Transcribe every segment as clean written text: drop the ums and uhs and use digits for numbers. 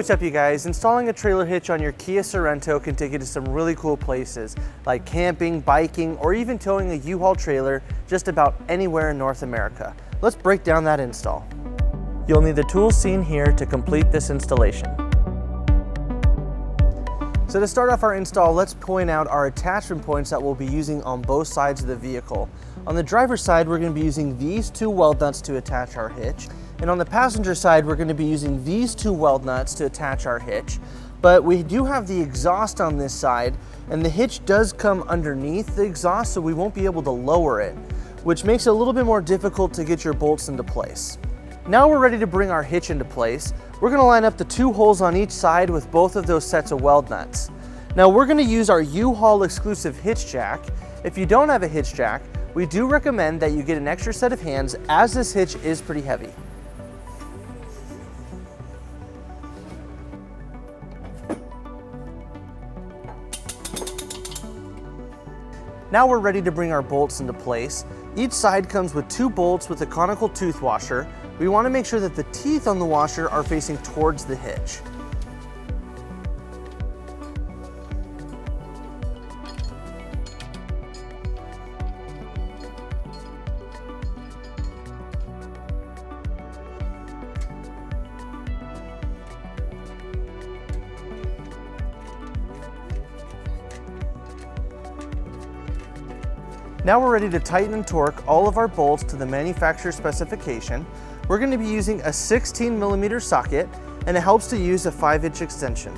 what's up you guys? Installing a trailer hitch on your Kia Sorento can take you to some really cool places like camping, biking, or even towing a U-Haul trailer just about anywhere in North America. Let's break down that install. You'll need the tools seen here to complete this installation. So to start off our install, let's point out our attachment points that we'll be using on both sides of the vehicle. On the driver's side, we're going to be using these two weld nuts to attach our hitch. And on the passenger side, we're going to be using these two weld nuts to attach our hitch. But we do have the exhaust on this side, and the hitch does come underneath the exhaust, so we won't be able to lower it, which makes it a little bit more difficult to get your bolts into place. Now we're ready to bring our hitch into place. We're going to line up the two holes on each side with both of those sets of weld nuts. Now we're going to use our U-Haul exclusive hitch jack. If you don't have a hitch jack, we do recommend that you get an extra set of hands, as this hitch is pretty heavy. Now we're ready to bring our bolts into place. Each side comes with two bolts with a conical tooth washer. We want to make sure that the teeth on the washer are facing towards the hitch. Now we're ready to tighten and torque all of our bolts to the manufacturer specification. We're going to be using a 16mm socket, and it helps to use a 5-inch extension.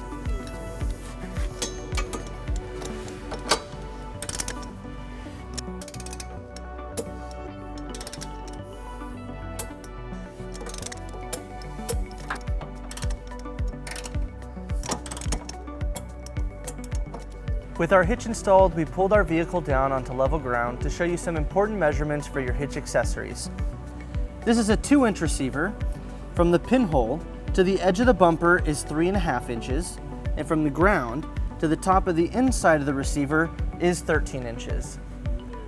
With our hitch installed, we pulled our vehicle down onto level ground to show you some important measurements for your hitch accessories. This is a 2-inch receiver. From the pinhole to the edge of the bumper is 3.5 inches, and from the ground to the top of the inside of the receiver is 13 inches.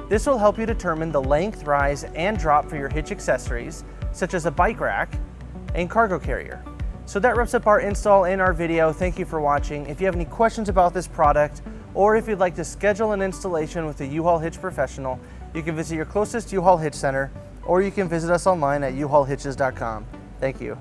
This will help you determine the length, rise, and drop for your hitch accessories, such as a bike rack and cargo carrier. So that wraps up our install and our video. Thank you for watching. If you have any questions about this product, or if you'd like to schedule an installation with a U-Haul Hitch Professional, you can visit your closest U-Haul Hitch Center, or you can visit us online at uhaulhitches.com. Thank you.